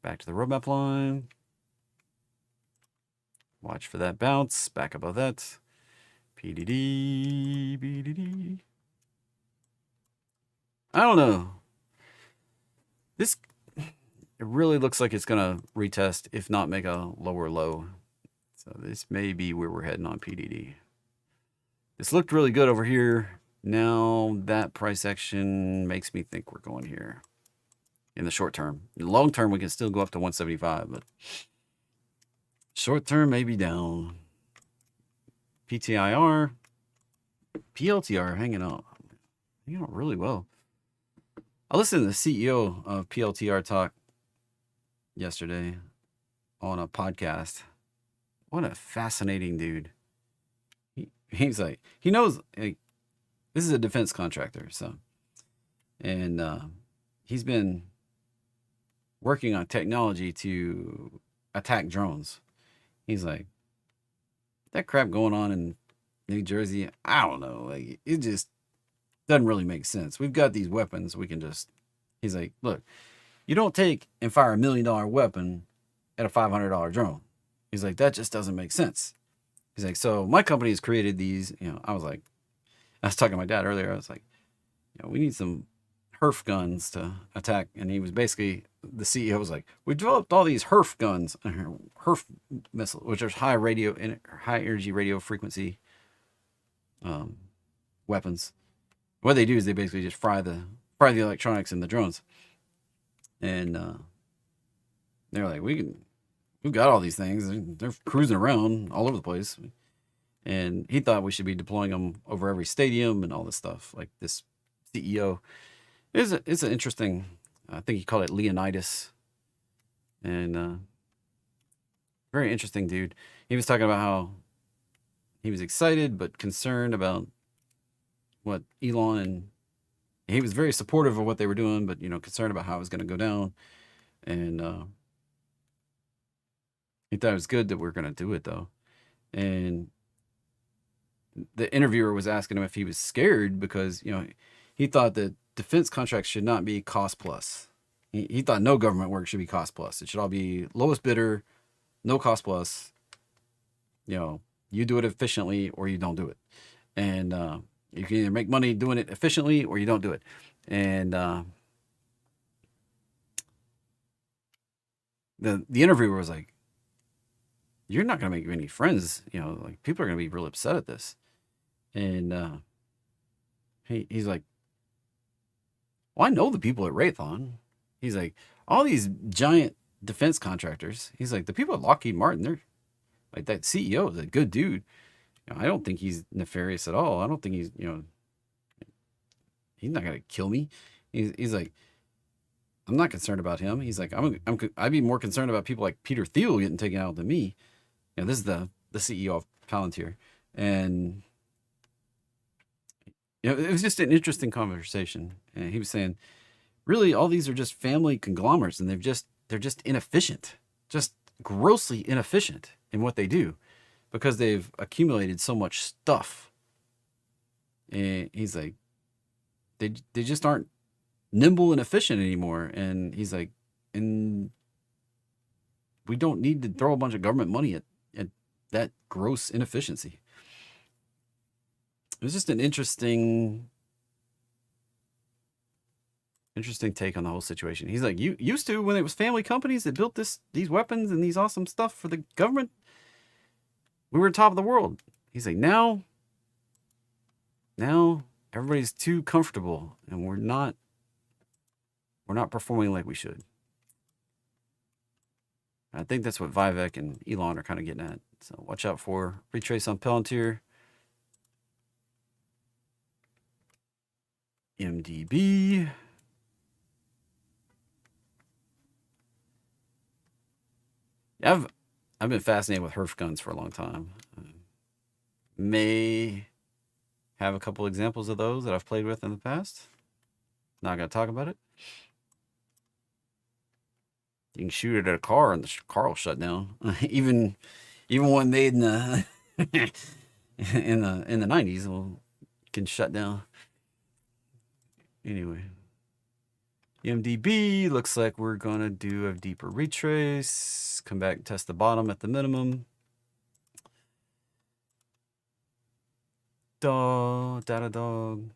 Back to the roadmap line. Watch for that bounce. Back above that. PDD. BDD. I don't know. It really looks like it's going to retest, if not make a lower low. So this may be where we're heading on PDD. This looked really good over here. Now that price action makes me think we're going here in the short term. In the long term, we can still go up to 175, but short term may be down. PTIR, PLTR hanging out really well. I listened to the CEO of PLTR talk yesterday on a podcast. What a fascinating dude. He's like, he knows, like, this is a defense contractor, so, and he's been working on technology to attack drones. He's like, that crap going on in New Jersey, I don't know, like, it just doesn't really make sense. We've got these weapons, we can just, he's like, look, you don't take and fire $1 million weapon at a $500 drone. He's like, that just doesn't make sense. He's like, so my company has created these, I was talking to my dad earlier. I was like, we need some HERF guns to attack. And he was basically, the CEO was like, we developed all these HERF guns, HERF missiles, which are high energy radio frequency weapons. What they do is they basically just fry the electronics in the drones. And they're like, we've got all these things. They're cruising around all over the place. And he thought we should be deploying them over every stadium and all this stuff. Like this CEO. It's an interesting, I think he called it Leonidas. And very interesting dude. He was talking about how he was excited but concerned about what Elon, and he was very supportive of what they were doing, but concerned about how it was going to go down. And he thought it was good that we are going to do it though. And the interviewer was asking him if he was scared because he thought that defense contracts should not be cost plus. He thought no government work should be cost plus. It should all be lowest bidder, no cost plus. You do it efficiently or you don't do it. And you can either make money doing it efficiently or you don't do it. And the interviewer was like, you're not going to make any friends. Like people are going to be real upset at this. And he's like, well, I know the people at Raytheon. He's like, all these giant defense contractors. He's like, the people at Lockheed Martin, they're like, that CEO is a good dude. I don't think he's nefarious at all. I don't think he's, he's not going to kill me. He's like, I'm not concerned about him. He's like, I'd be more concerned about people like Peter Thiel getting taken out than me. This is the CEO of Palantir. And it was just an interesting conversation. And he was saying, really, all these are just family conglomerates, and they're just inefficient, just grossly inefficient in what they do, because they've accumulated so much stuff. And he's like, they just aren't nimble and efficient anymore. And he's like, and we don't need to throw a bunch of government money at that gross inefficiency. It was just an interesting take on the whole situation. He's like, you used to, when it was family companies that built these weapons and these awesome stuff for the government, we were top of the world. He's like, now everybody's too comfortable and we're not performing like we should. I think that's what Vivek and Elon are kind of getting at. So watch out for retrace on Palantir. MDB. I've been fascinated with Herf guns for a long time. May have a couple examples of those that I've played with in the past. Not going to talk about it. You can shoot it at a car and the car will shut down. even one made in the in the 90s can shut down. Anyway, MDB looks like we're gonna do a deeper retrace. Come back and test the bottom at the minimum. Data dog.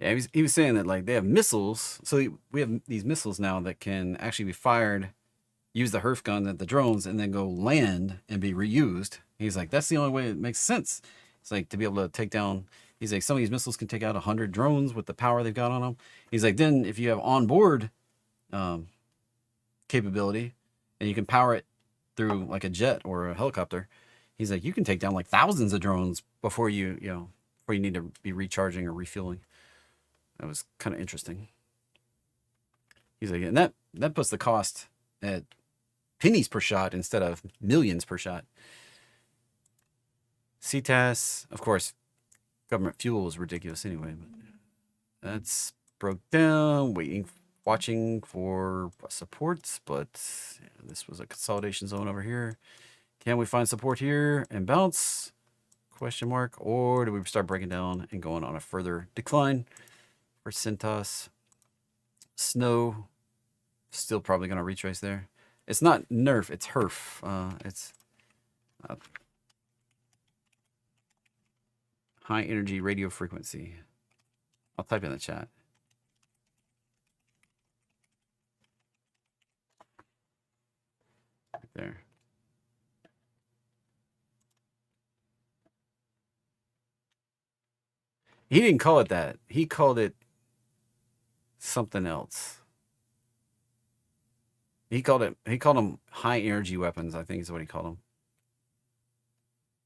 Yeah, he was saying that like they have missiles. So we have these missiles now that can actually be fired, use the Herf gun at the drones, and then go land and be reused. He's like, that's the only way it makes sense. It's like to be able to take down. He's like, some of these missiles can take out 100 drones with the power they've got on them. He's like, then if you have onboard capability and you can power it through like a jet or a helicopter, he's like, you can take down like thousands of drones before you need to be recharging or refueling. That was kind of interesting. He's like, and that puts the cost at pennies per shot instead of millions per shot. CTAS, of course, government fuel is ridiculous anyway, but that's broke down, watching for supports, but this was a consolidation zone over here. Can we find support here and bounce? Question mark. Or do we start breaking down and going on a further decline for Cintas? Snow, still probably going to retrace there. It's not NERF, it's HERF. It's high energy radio frequency. I'll type in the chat. Right there. He didn't call it that. He called it something else. He called them high energy weapons, I think is what he called them.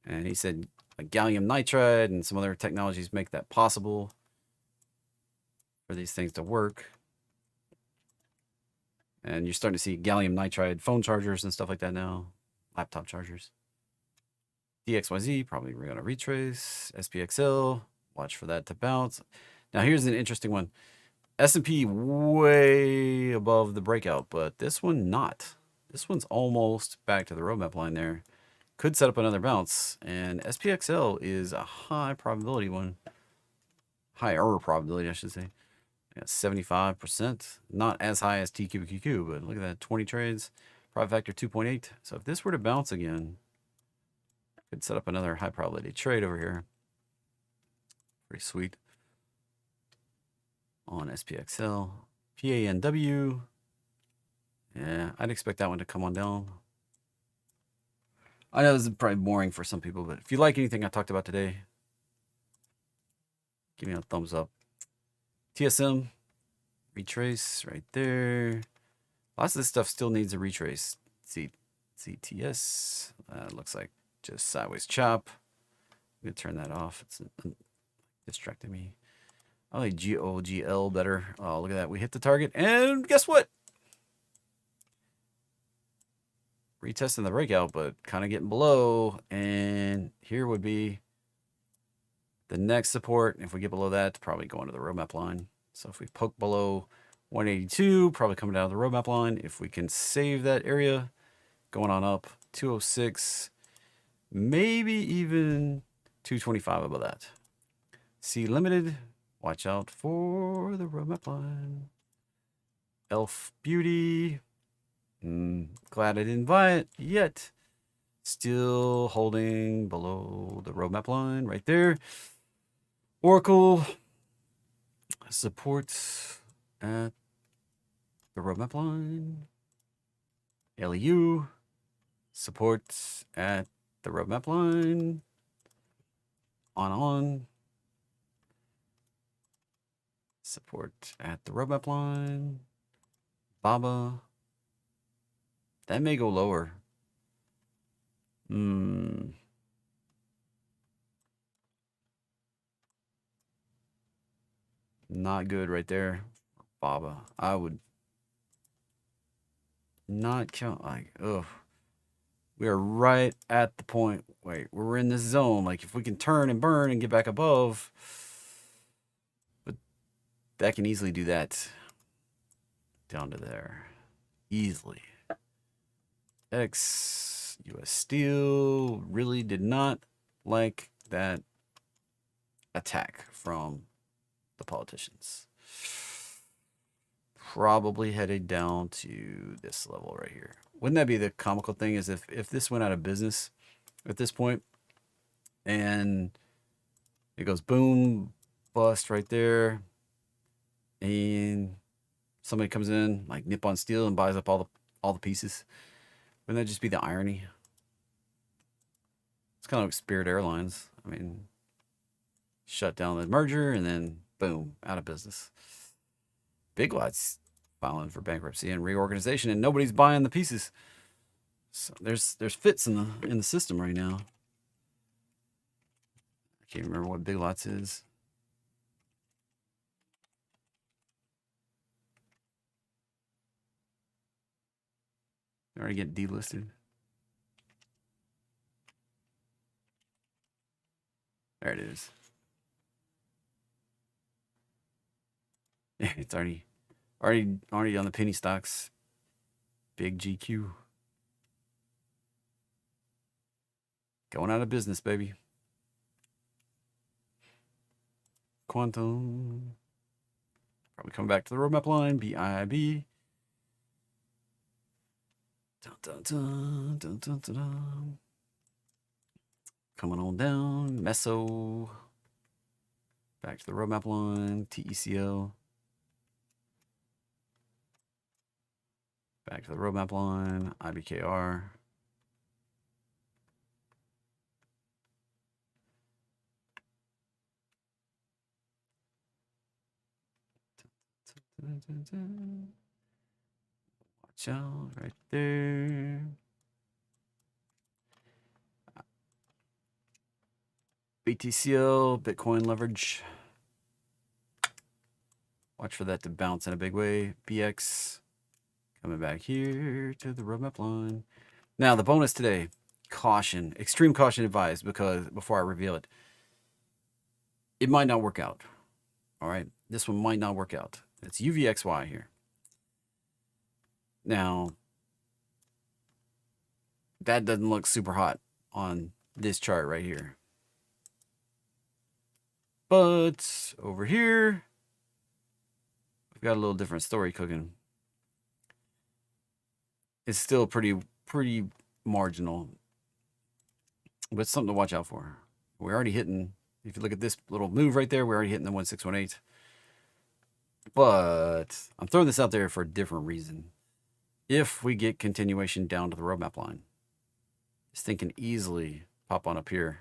And he said like gallium nitride and some other technologies make that possible for these things to work. And you're starting to see gallium nitride phone chargers and stuff like that now. Laptop chargers. DXYZ, probably we're going to retrace. SPXL, watch for that to bounce. Now here's an interesting one. S&P way above the breakout, but this one not. This one's almost back to the roadmap line there. Could set up another bounce, and SPXL is a high probability one. Higher probability, I should say. Yeah, 75%. Not as high as TQQQ, but look at that, 20 trades. Profit factor 2.8. So if this were to bounce again, could set up another high probability trade over here. Pretty sweet. On SPXL. PANW. Yeah, I'd expect that one to come on down. I know this is probably boring for some people, but if you like anything I talked about today, give me a thumbs up. TSM, retrace right there. Lots of this stuff still needs a retrace. CTS, looks like just sideways chop. I'm gonna turn that off. It's distracting me. I like GOGL better. Oh, look at that. We hit the target, and guess what? Retesting the breakout, but kind of getting below. And here would be the next support. If we get below that, probably go into the roadmap line. So if we poke below 182, probably coming down to the roadmap line. If we can save that area, going on up 206, maybe even 225 above that. C limited, watch out for the roadmap line. Elf Beauty, glad I didn't buy it yet. Still holding below the roadmap line right there. Oracle supports at the roadmap line. LEU supports at the roadmap line. On. Support at the roadmap line. Baba. That may go lower. Not good right there. Baba. I would not count. Like, ugh. We are right at the point. Wait, we're in this zone. Like, if we can turn and burn and get back above, but that can easily do that. Down to there. Easily. X, US Steel really did not like that attack from the politicians. Probably headed down to this level right here. Wouldn't that be the comical thing, is if this went out of business at this point and it goes boom, bust right there, and somebody comes in like Nippon Steel and buys up all the pieces. Wouldn't that just be the irony? It's kind of like Spirit Airlines. I mean, shut down the merger and then boom, out of business. Big Lots filing for bankruptcy and reorganization, and nobody's buying the pieces. So there's fits in the system right now. I can't remember what Big Lots is. They already get delisted. There it is. It's already on the penny stocks. Big GQ. Going out of business, baby. Quantum. Probably coming back to the roadmap line. BIIB. Dun, dun, dun, dun, dun, dun, dun. Coming on down. Meso. Back to the roadmap line. TECL. Back to the roadmap line. IBKR. Watch out right there. BTCL, Bitcoin leverage. Watch for that to bounce in a big way. BX Coming back here to the roadmap line. Now, the bonus today, caution, extreme caution advised, because before I reveal it, it might not work out. All right, this one might not work out. It's UVXY here. Now, that doesn't look super hot on this chart right here. But over here, we've got a little different story cooking. It's still pretty marginal, but it's something to watch out for. We're already hitting, if you look at this little move right there, we're already hitting the 1618. But I'm throwing this out there for a different reason. If we get continuation down to the roadmap line, this thing can easily pop on up here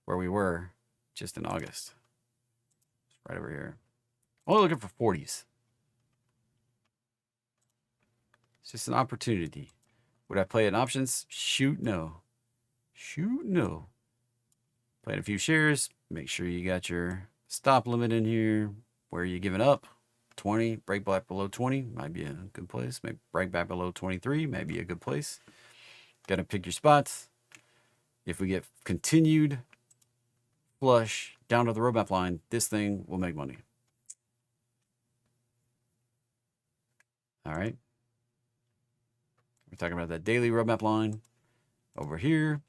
where we were just in August. Right over here. Only looking for 40s. It's just an opportunity. Would I play it in options? Shoot, no. Shoot, no. Playing a few shares. Make sure you got your stop limit in here. Where are you giving up? 20. Break back below 20. Might be a good place. Maybe break back below 23. Might be a good place. Got to pick your spots. If we get continued flush down to the roadmap line, this thing will make money. All right. We're talking about that daily roadmap line over here.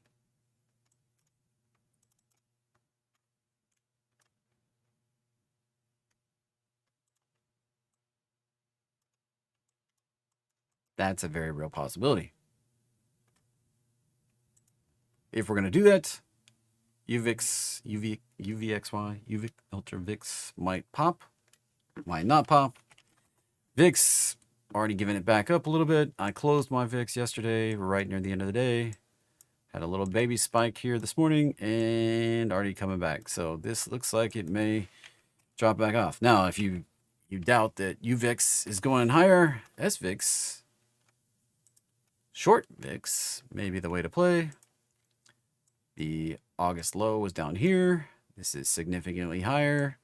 That's a very real possibility. If we're going to do that, UVXY, UV Ultra VIX might pop, might not pop. VIX already giving it back up a little bit. I closed my VIX yesterday, right near the end of the day. Had a little baby spike here this morning and already coming back. So this looks like it may drop back off. Now, if you doubt that UVIX is going higher, SVIX, short VIX may be the way to play. The August low was down here. This is significantly higher,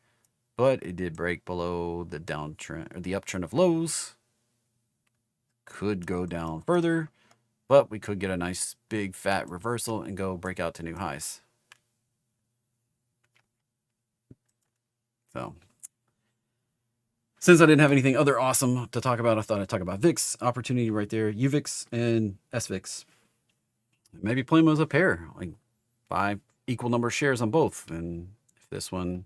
but it did break below the downtrend or the uptrend of lows. Could go down further, but we could get a nice big fat reversal and go break out to new highs. So, since I didn't have anything other awesome to talk about, I thought I'd talk about VIX. Opportunity right there, UVIX and SVIX. Maybe play them as a pair, like buy equal number of shares on both. And if this one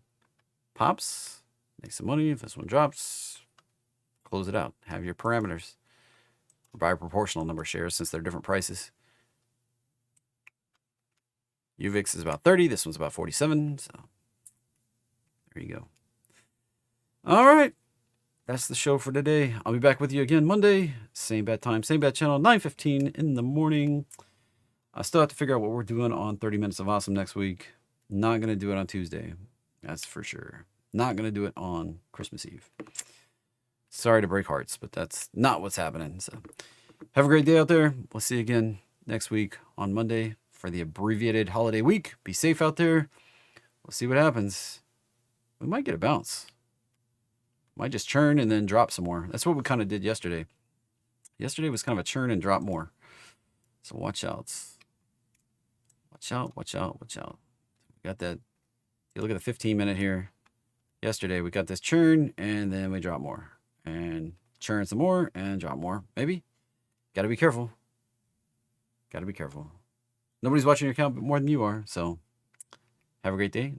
pops, make some money. If this one drops, close it out. Have your parameters. Or buy a proportional number of shares since they're different prices. UVIX is about 30. This one's about 47. So there you go. All right. That's the show for today. I'll be back with you again Monday. Same bad time, same bad channel, 9:15 in the morning. I still have to figure out what we're doing on 30 Minutes of Awesome next week. Not going to do it on Tuesday. That's for sure. Not going to do it on Christmas Eve. Sorry to break hearts, but that's not what's happening. So have a great day out there. We'll see you again next week on Monday for the abbreviated holiday week. Be safe out there. We'll see what happens. We might get a bounce. Might just churn and then drop some more. That's what we kind of did yesterday. Yesterday was kind of a churn and drop more. So watch out. Watch out, watch out, watch out. We got that. You look at the 15-minute here. Yesterday, we got this churn, and then we drop more. And churn some more, and drop more. Maybe. Got to be careful. Got to be careful. Nobody's watching your account more than you are, so have a great day.